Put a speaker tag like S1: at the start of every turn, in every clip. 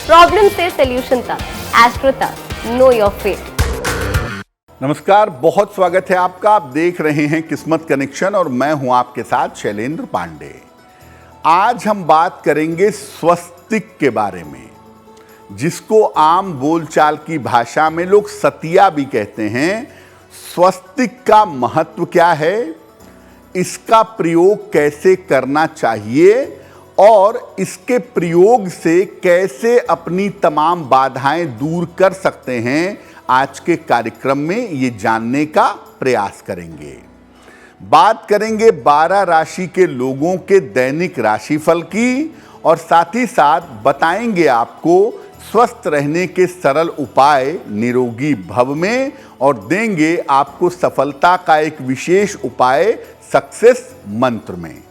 S1: Problem से solution तक, astro तक, नो योर फेट।
S2: नमस्कार, बहुत स्वागत है आपका। आप देख रहे हैं किस्मत कनेक्शन और मैं हूं आपके साथ शैलेंद्र पांडे। आज हम बात करेंगे स्वस्तिक के बारे में, जिसको आम बोलचाल की भाषा में लोग सतिया भी कहते हैं। स्वस्तिक का महत्व क्या है, इसका प्रयोग कैसे करना चाहिए और इसके प्रयोग से कैसे अपनी तमाम बाधाएं दूर कर सकते हैं, आज के कार्यक्रम में ये जानने का प्रयास करेंगे। बात करेंगे 12 राशि के लोगों के दैनिक राशिफल की और साथ ही साथ बताएंगे आपको स्वस्थ रहने के सरल उपाय निरोगी भव में, और देंगे आपको सफलता का एक विशेष उपाय सक्सेस मंत्र में।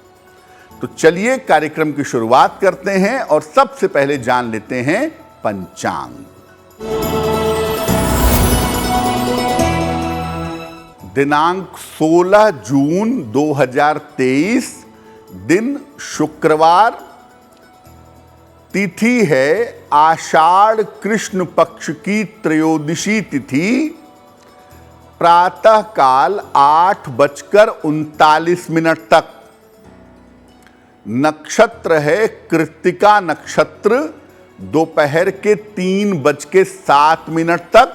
S2: तो चलिए कार्यक्रम की शुरुआत करते हैं और सबसे पहले जान लेते हैं पंचांग। दिनांक 16 जून 2023, दिन शुक्रवार, तिथि है आषाढ़ कृष्ण पक्ष की त्रयोदशी तिथि, प्रातः काल 8:39 तक। नक्षत्र है कृत्तिका नक्षत्र, दोपहर के 3:07 तक।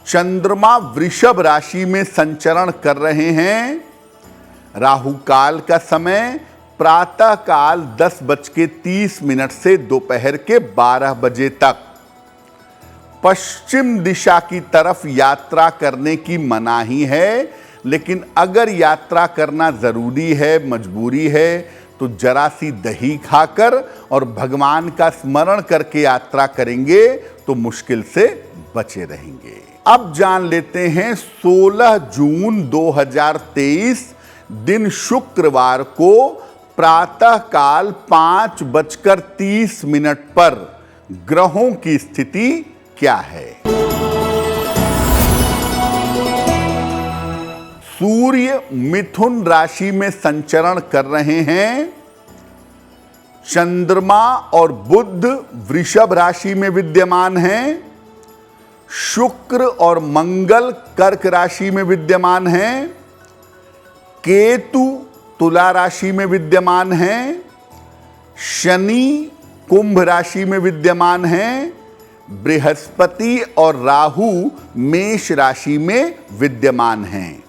S2: चंद्रमा वृषभ राशि में संचरण कर रहे हैं। राहु काल का समय प्रातः काल 10:30 से दोपहर के 12 बजे तक। पश्चिम दिशा की तरफ यात्रा करने की मनाही है, लेकिन अगर यात्रा करना जरूरी है, मजबूरी है, तो जरा सी दही खाकर और भगवान का स्मरण करके यात्रा करेंगे तो मुश्किल से बचे रहेंगे। अब जान लेते हैं 16 जून 2023, दिन शुक्रवार को प्रातः काल 5:30 पर ग्रहों की स्थिति क्या है। सूर्य मिथुन राशि में संचरण कर रहे हैं। चंद्रमा और बुध वृषभ राशि में विद्यमान हैं। शुक्र और मंगल कर्क राशि में विद्यमान हैं। केतु तुला राशि में विद्यमान हैं। शनि कुंभ राशि में विद्यमान हैं। बृहस्पति और राहु मेष राशि में विद्यमान हैं।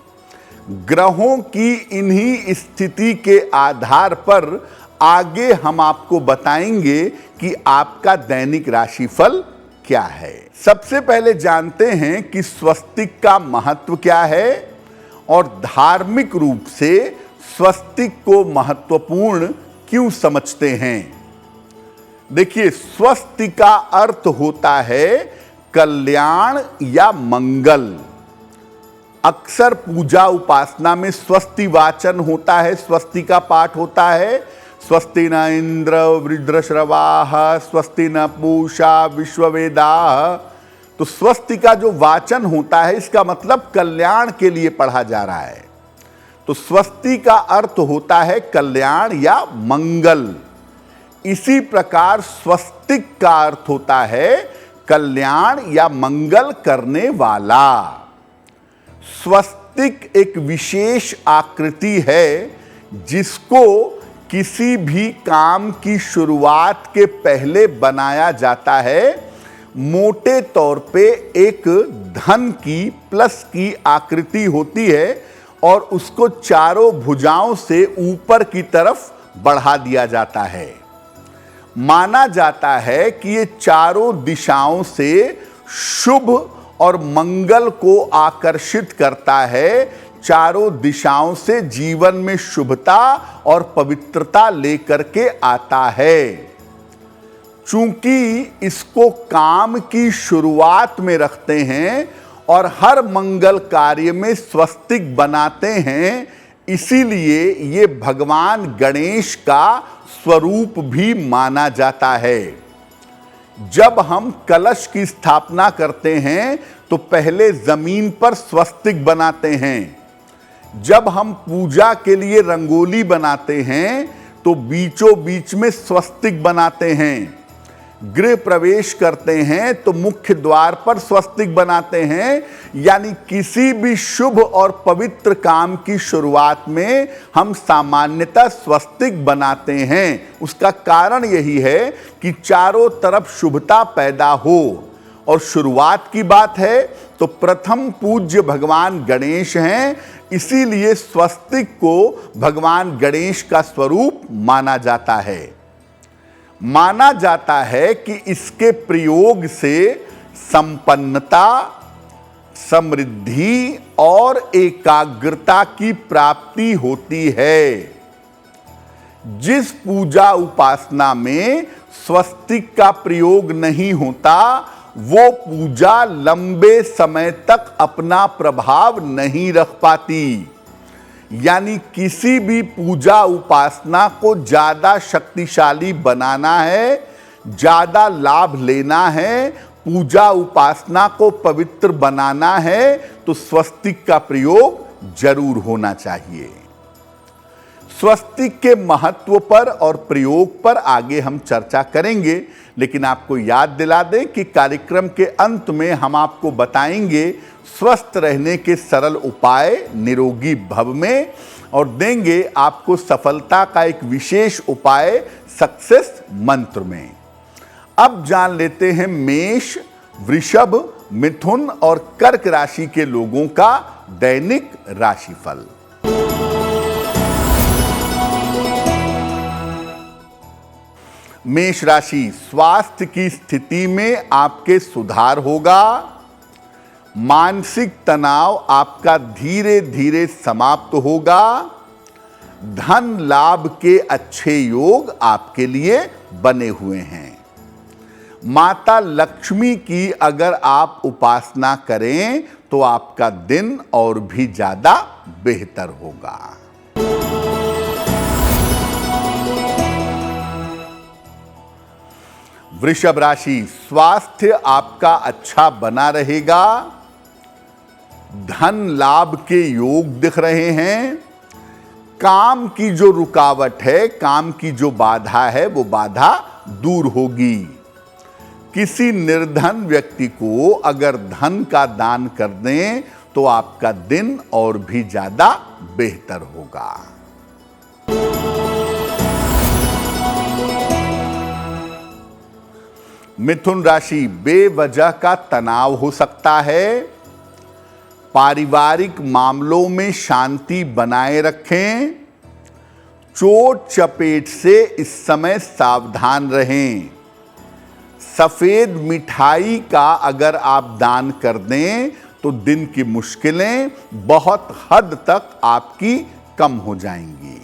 S2: ग्रहों की इन्हीं स्थिति के आधार पर आगे हम आपको बताएंगे कि आपका दैनिक राशिफल क्या है। सबसे पहले जानते हैं कि स्वस्तिक का महत्व क्या है और धार्मिक रूप से स्वस्तिक को महत्वपूर्ण क्यों समझते हैं। देखिए, स्वस्ति का अर्थ होता है कल्याण या मंगल। अक्सर पूजा उपासना में स्वस्ति वाचन होता है, स्वस्ति का पाठ होता है। स्वस्ति न इंद्र वृद्धश्रवाः स्वस्ति न पूषा विश्ववेदाः। तो स्वस्ति का जो वाचन होता है, इसका मतलब कल्याण के लिए पढ़ा जा रहा है। तो स्वस्ति का अर्थ होता है कल्याण या मंगल। इसी प्रकार स्वस्तिक का अर्थ होता है कल्याण या मंगल करने वाला। स्वस्तिक एक विशेष आकृति है जिसको किसी भी काम की शुरुआत के पहले बनाया जाता है। मोटे तौर पे एक धन की प्लस की आकृति होती है और उसको चारों भुजाओं से ऊपर की तरफ बढ़ा दिया जाता है। माना जाता है कि ये चारों दिशाओं से शुभ और मंगल को आकर्षित करता है। चारों दिशाओं से जीवन में शुभता और पवित्रता लेकर के आता है। चूंकि इसको काम की शुरुआत में रखते हैं और हर मंगल कार्य में स्वस्तिक बनाते हैं, इसीलिए ये भगवान गणेश का स्वरूप भी माना जाता है। जब हम कलश की स्थापना करते हैं तो पहले जमीन पर स्वस्तिक बनाते हैं। जब हम पूजा के लिए रंगोली बनाते हैं तो बीचों बीच में स्वस्तिक बनाते हैं। गृह प्रवेश करते हैं तो मुख्य द्वार पर स्वस्तिक बनाते हैं। यानी किसी भी शुभ और पवित्र काम की शुरुआत में हम सामान्यतः स्वस्तिक बनाते हैं। उसका कारण यही है कि चारों तरफ शुभता पैदा हो। और शुरुआत की बात है तो प्रथम पूज्य भगवान गणेश हैं, इसीलिए स्वस्तिक को भगवान गणेश का स्वरूप माना जाता है। माना जाता है कि इसके प्रयोग से संपन्नता, समृद्धि और एकाग्रता की प्राप्ति होती है। जिस पूजा उपासना में स्वस्तिक का प्रयोग नहीं होता, वो पूजा लंबे समय तक अपना प्रभाव नहीं रख पाती। यानी किसी भी पूजा उपासना को ज्यादा शक्तिशाली बनाना है, ज्यादा लाभ लेना है, पूजा उपासना को पवित्र बनाना है, तो स्वस्तिक का प्रयोग जरूर होना चाहिए। स्वस्तिक के महत्व पर और प्रयोग पर आगे हम चर्चा करेंगे, लेकिन आपको याद दिला दें कि कार्यक्रम के अंत में हम आपको बताएंगे स्वस्थ रहने के सरल उपाय निरोगी भव में, और देंगे आपको सफलता का एक विशेष उपाय सक्सेस मंत्र में। अब जान लेते हैं मेष, वृषभ, मिथुन और कर्क राशि के लोगों का दैनिक राशिफल। मेष राशि, स्वास्थ्य की स्थिति में आपके सुधार होगा। मानसिक तनाव आपका धीरे धीरे समाप्त होगा। धन लाभ के अच्छे योग आपके लिए बने हुए हैं। माता लक्ष्मी की अगर आप उपासना करें तो आपका दिन और भी ज्यादा बेहतर होगा। वृषभ राशि, स्वास्थ्य आपका अच्छा बना रहेगा। धन लाभ के योग दिख रहे हैं। काम की जो रुकावट है, काम की जो बाधा है, वो बाधा दूर होगी। किसी निर्धन व्यक्ति को अगर धन का दान कर दें तो आपका दिन और भी ज्यादा बेहतर होगा। मिथुन राशि, बेवजह का तनाव हो सकता है। पारिवारिक मामलों में शांति बनाए रखें। चोट चपेट से इस समय सावधान रहें। सफेद मिठाई का अगर आप दान कर दें तो दिन की मुश्किलें बहुत हद तक आपकी कम हो जाएंगी।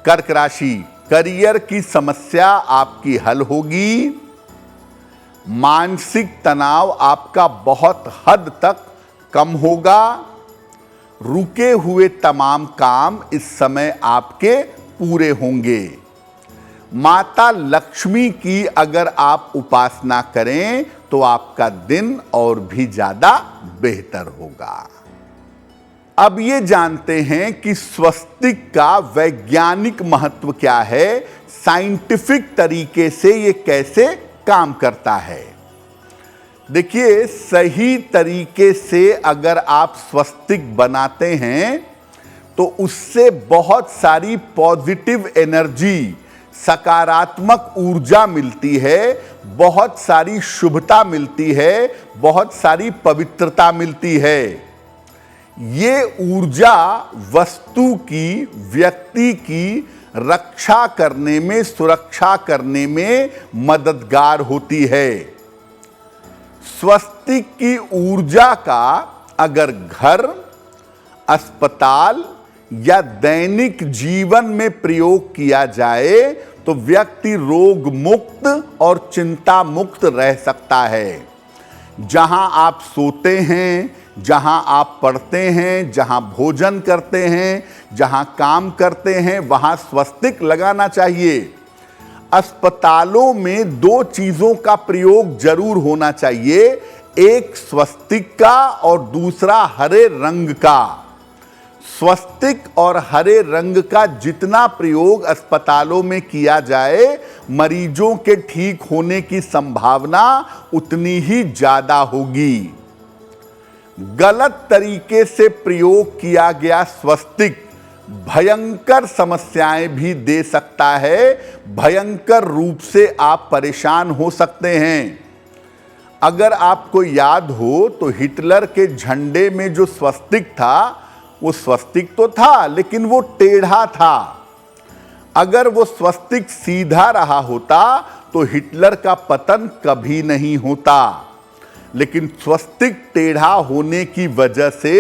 S2: कर्क राशि, करियर की समस्या आपकी हल होगी। मानसिक तनाव आपका बहुत हद तक कम होगा। रुके हुए तमाम काम इस समय आपके पूरे होंगे। माता लक्ष्मी की अगर आप उपासना करें तो आपका दिन और भी ज्यादा बेहतर होगा। अब ये जानते हैं कि स्वस्तिक का वैज्ञानिक महत्व क्या है, साइंटिफिक तरीके से ये कैसे काम करता है। देखिए, सही तरीके से अगर आप स्वस्तिक बनाते हैं तो उससे बहुत सारी पॉजिटिव एनर्जी, सकारात्मक ऊर्जा मिलती है, बहुत सारी शुभता मिलती है, बहुत सारी पवित्रता मिलती है। ये ऊर्जा वस्तु की, व्यक्ति की रक्षा करने में, सुरक्षा करने में मददगार होती है। स्वस्तिक की ऊर्जा का अगर घर, अस्पताल या दैनिक जीवन में प्रयोग किया जाए तो व्यक्ति रोग मुक्त और चिंता मुक्त रह सकता है। जहां आप सोते हैं, जहां आप पढ़ते हैं, जहां भोजन करते हैं, जहां काम करते हैं, वहां स्वस्तिक लगाना चाहिए। अस्पतालों में दो चीजों का प्रयोग जरूर होना चाहिए, एक स्वस्तिक का और दूसरा हरे रंग का। स्वस्तिक और हरे रंग का जितना प्रयोग अस्पतालों में किया जाए, मरीजों के ठीक होने की संभावना उतनी ही ज्यादा होगी। गलत तरीके से प्रयोग किया गया स्वस्तिक भयंकर समस्याएं भी दे सकता है। भयंकर रूप से आप परेशान हो सकते हैं। अगर आपको याद हो तो हिटलर के झंडे में जो स्वस्तिक था, वो स्वस्तिक तो था लेकिन वो टेढ़ा था। अगर वो स्वस्तिक सीधा रहा होता तो हिटलर का पतन कभी नहीं होता, लेकिन स्वस्तिक टेढ़ा होने की वजह से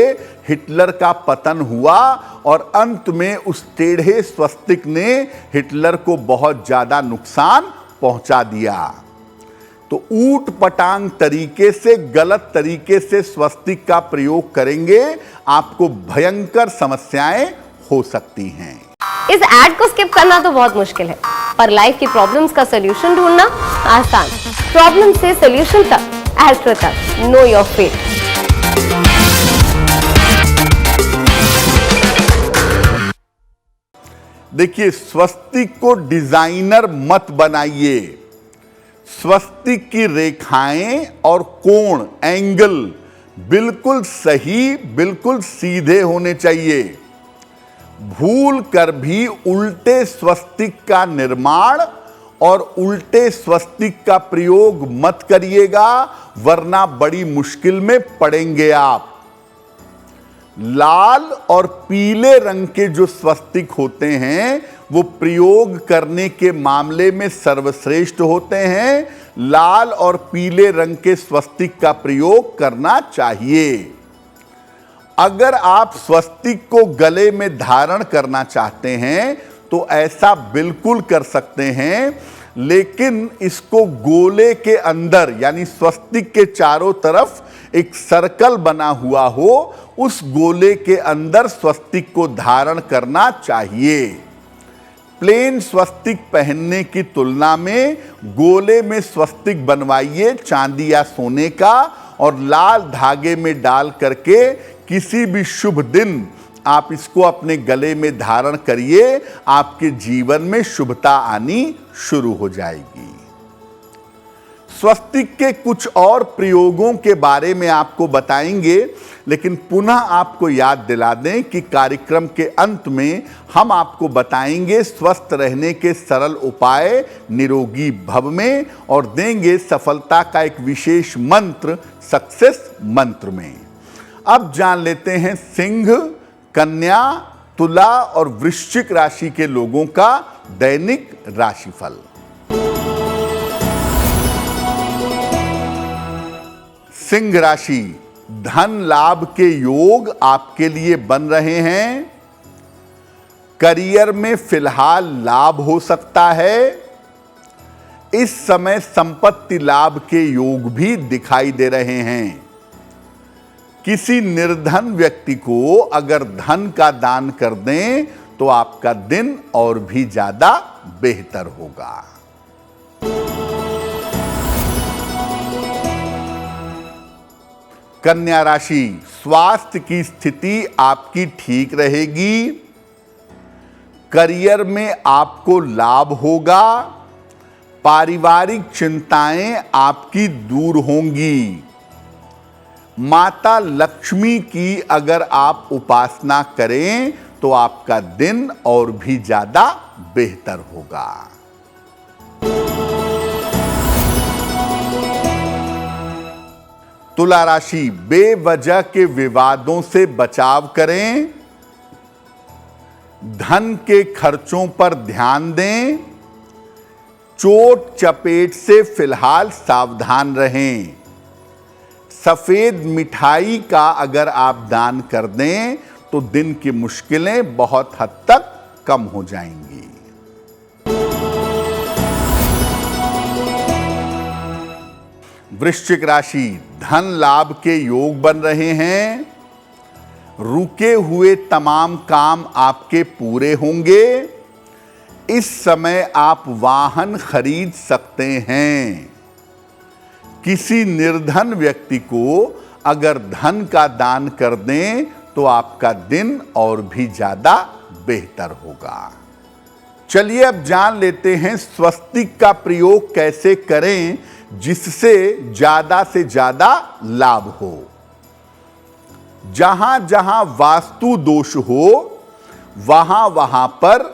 S2: हिटलर का पतन हुआ और अंत में उस टेढ़े स्वस्तिक ने हिटलर को बहुत ज्यादा नुकसान पहुंचा दिया। तो ऊट पटांग तरीके से, गलत तरीके से स्वस्तिक का प्रयोग करेंगे, आपको भयंकर समस्याएं हो सकती हैं।
S1: इस एड को स्किप करना तो बहुत मुश्किल है, पर लाइफ की प्रॉब्लम्स का सॉल्यूशन ढूंढना आसान। प्रॉब्लम से सॉल्यूशन तक, एस्ट्रो तक, नो योर फेट।
S2: देखिए, स्वस्तिक को डिजाइनर मत बनाइए। स्वस्तिक की रेखाएं और कोण, एंगल बिल्कुल सही, बिल्कुल सीधे होने चाहिए। भूल कर भी उल्टे स्वस्तिक का निर्माण और उल्टे स्वस्तिक का प्रयोग मत करिएगा, वरना बड़ी मुश्किल में पड़ेंगे आप। लाल और पीले रंग के जो स्वस्तिक होते हैं वो प्रयोग करने के मामले में सर्वश्रेष्ठ होते हैं। लाल और पीले रंग के स्वस्तिक का प्रयोग करना चाहिए। अगर आप स्वस्तिक को गले में धारण करना चाहते हैं तो ऐसा बिल्कुल कर सकते हैं, लेकिन इसको गोले के अंदर, यानी स्वस्तिक के चारों तरफ एक सर्कल बना हुआ हो, उस गोले के अंदर स्वस्तिक को धारण करना चाहिए। प्लेन स्वस्तिक पहनने की तुलना में गोले में स्वस्तिक बनवाइए चांदी या सोने का, और लाल धागे में डाल करके किसी भी शुभ दिन आप इसको अपने गले में धारण करिए। आपके जीवन में शुभता आनी शुरू हो जाएगी। स्वस्तिक के कुछ और प्रयोगों के बारे में आपको बताएंगे, लेकिन पुनः आपको याद दिला दें कि कार्यक्रम के अंत में हम आपको बताएंगे स्वस्थ रहने के सरल उपाय निरोगी भव में, और देंगे सफलता का एक विशेष मंत्र, सक्सेस मंत्र में। अब जान लेते हैं सिंह, कन्या, तुला और वृश्चिक राशि के लोगों का दैनिक राशिफल। सिंह राशि, धन लाभ के योग आपके लिए बन रहे हैं। करियर में फिलहाल लाभ हो सकता है। इस समय संपत्ति लाभ के योग भी दिखाई दे रहे हैं। किसी निर्धन व्यक्ति को अगर धन का दान कर दें तो आपका दिन और भी ज्यादा बेहतर होगा। कन्या राशि, स्वास्थ्य की स्थिति आपकी ठीक रहेगी। करियर में आपको लाभ होगा। पारिवारिक चिंताएं आपकी दूर होंगी। माता लक्ष्मी की अगर आप उपासना करें तो आपका दिन और भी ज्यादा बेहतर होगा। तुला राशि, बेवजह के विवादों से बचाव करें। धन के खर्चों पर ध्यान दें। चोट चपेट से फिलहाल सावधान रहें। सफेद मिठाई का अगर आप दान कर दें तो दिन की मुश्किलें बहुत हद तक कम हो जाएंगी। वृश्चिक राशि, धन लाभ के योग बन रहे हैं। रुके हुए तमाम काम आपके पूरे होंगे। इस समय आप वाहन खरीद सकते हैं। किसी निर्धन व्यक्ति को अगर धन का दान कर दें तो आपका दिन और भी ज्यादा बेहतर होगा। चलिए अब जान लेते हैं स्वस्तिक का प्रयोग कैसे करें जिससे ज्यादा से ज्यादा लाभ हो। जहां जहां वास्तु दोष हो वहां वहां पर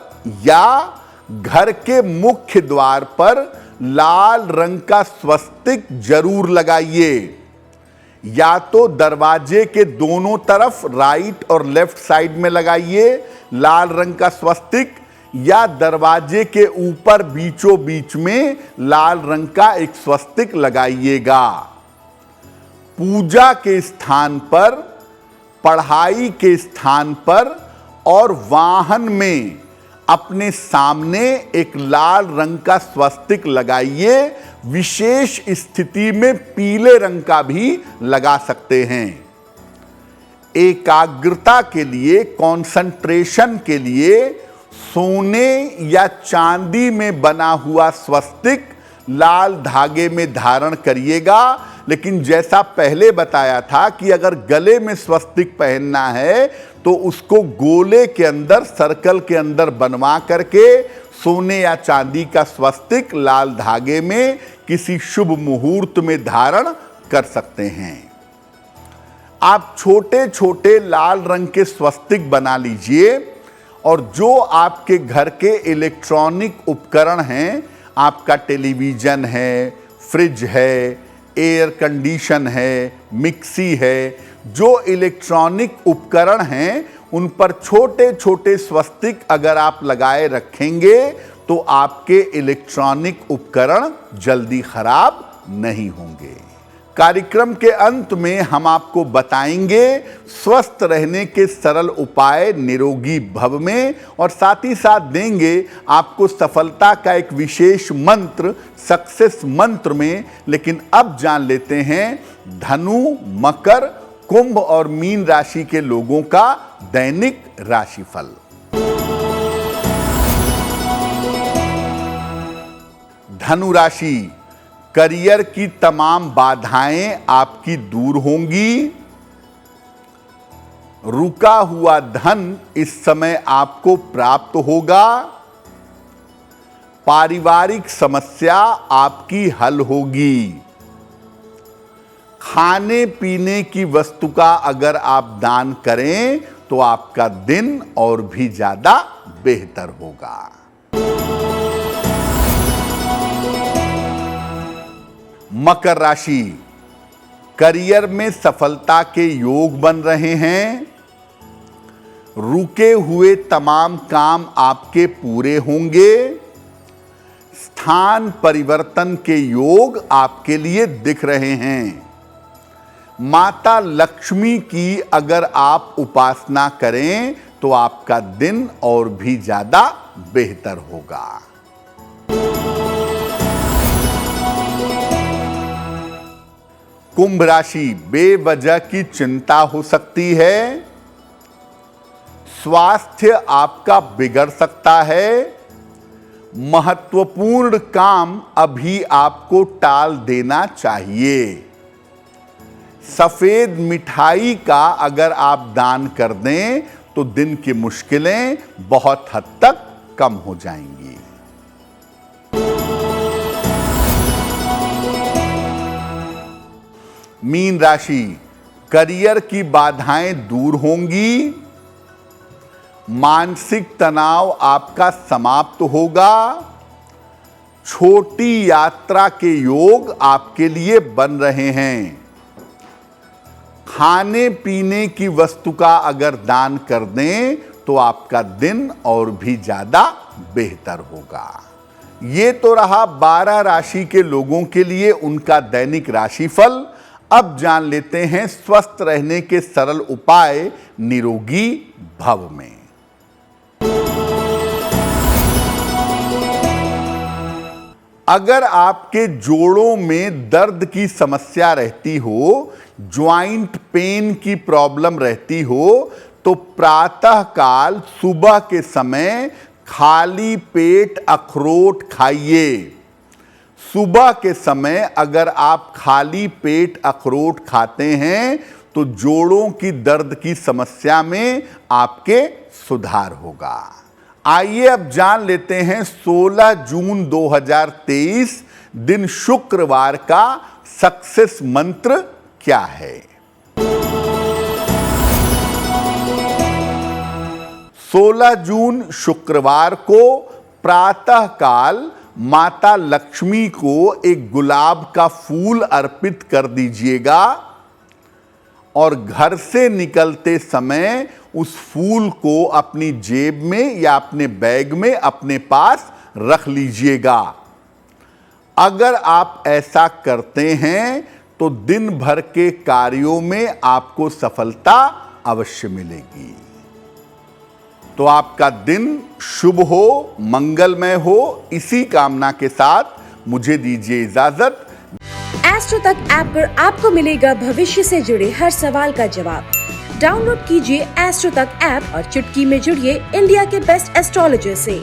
S2: या घर के मुख्य द्वार पर लाल रंग का स्वस्तिक जरूर लगाइए। या तो दरवाजे के दोनों तरफ राइट और लेफ्ट साइड में लगाइए लाल रंग का स्वस्तिक, या दरवाजे के ऊपर बीचों बीच में लाल रंग का एक स्वस्तिक लगाइएगा। पूजा के स्थान पर, पढ़ाई के स्थान पर और वाहन में अपने सामने एक लाल रंग का स्वस्तिक लगाइए। विशेष स्थिति में पीले रंग का भी लगा सकते हैं। एकाग्रता के लिए, कंसंट्रेशन के लिए सोने या चांदी में बना हुआ स्वस्तिक लाल धागे में धारण करिएगा। लेकिन जैसा पहले बताया था कि अगर गले में स्वस्तिक पहनना है तो उसको गोले के अंदर, सर्कल के अंदर बनवा करके सोने या चांदी का स्वस्तिक लाल धागे में किसी शुभ मुहूर्त में धारण कर सकते हैं। आप छोटे छोटे लाल रंग के स्वस्तिक बना लीजिए और जो आपके घर के इलेक्ट्रॉनिक उपकरण हैं, आपका टेलीविजन है, फ्रिज है, एयर कंडीशन है, मिक्सी है, जो इलेक्ट्रॉनिक उपकरण हैं उन पर छोटे छोटे स्वस्तिक अगर आप लगाए रखेंगे तो आपके इलेक्ट्रॉनिक उपकरण जल्दी खराब नहीं होंगे। कार्यक्रम के अंत में हम आपको बताएंगे स्वस्थ रहने के सरल उपाय निरोगी भव में, और साथ ही साथ देंगे आपको सफलता का एक विशेष मंत्र, सक्सेस मंत्र में। लेकिन अब जान लेते हैं धनु, मकर, कुंभ और मीन राशि के लोगों का दैनिक राशिफल। धनु राशि, करियर की तमाम बाधाएं आपकी दूर होंगी। रुका हुआ धन इस समय आपको प्राप्त होगा। पारिवारिक समस्या आपकी हल होगी। खाने पीने की वस्तु का अगर आप दान करें तो आपका दिन और भी ज्यादा बेहतर होगा। मकर राशि, करियर में सफलता के योग बन रहे हैं। रुके हुए तमाम काम आपके पूरे होंगे। स्थान परिवर्तन के योग आपके लिए दिख रहे हैं। माता लक्ष्मी की अगर आप उपासना करें तो आपका दिन और भी ज्यादा बेहतर होगा। कुंभ राशि, बेवजह की चिंता हो सकती है। स्वास्थ्य आपका बिगड़ सकता है। महत्वपूर्ण काम अभी आपको टाल देना चाहिए। सफेद मिठाई का अगर आप दान कर दें तो दिन की मुश्किलें बहुत हद तक कम हो जाएंगी। मीन राशि, करियर की बाधाएं दूर होंगी। मानसिक तनाव आपका समाप्त होगा। छोटी यात्रा के योग आपके लिए बन रहे हैं। खाने पीने की वस्तु का अगर दान कर दें तो आपका दिन और भी ज्यादा बेहतर होगा। ये तो रहा 12 राशि के लोगों के लिए उनका दैनिक राशिफल। अब जान लेते हैं स्वस्थ रहने के सरल उपाय निरोगी भव में। अगर आपके जोड़ों में दर्द की समस्या रहती हो, ज्वाइंट पेन की प्रॉब्लम रहती हो, तो प्रातः काल सुबह के समय खाली पेट अखरोट खाइए। सुबह के समय अगर आप खाली पेट अखरोट खाते हैं तो तो जोड़ों की दर्द की समस्या में आपके सुधार होगा। आइए अब जान लेते हैं 16 जून 2023 दिन शुक्रवार का सक्सेस मंत्र क्या है। 16 जून शुक्रवार को प्रातः काल माता लक्ष्मी को एक गुलाब का फूल अर्पित कर दीजिएगा और घर से निकलते समय उस फूल को अपनी जेब में या अपने बैग में अपने पास रख लीजिएगा। अगर आप ऐसा करते हैं तो दिन भर के कार्यों में आपको सफलता अवश्य मिलेगी। तो आपका दिन शुभ हो, मंगलमय हो, इसी कामना के साथ मुझे दीजिए इजाजत।
S3: एस्ट्रो तक ऐप पर आपको मिलेगा भविष्य से जुड़े हर सवाल का जवाब। डाउनलोड कीजिए एस्ट्रो तक ऐप और चुटकी में जुड़िए इंडिया के बेस्ट एस्ट्रोलॉजर से।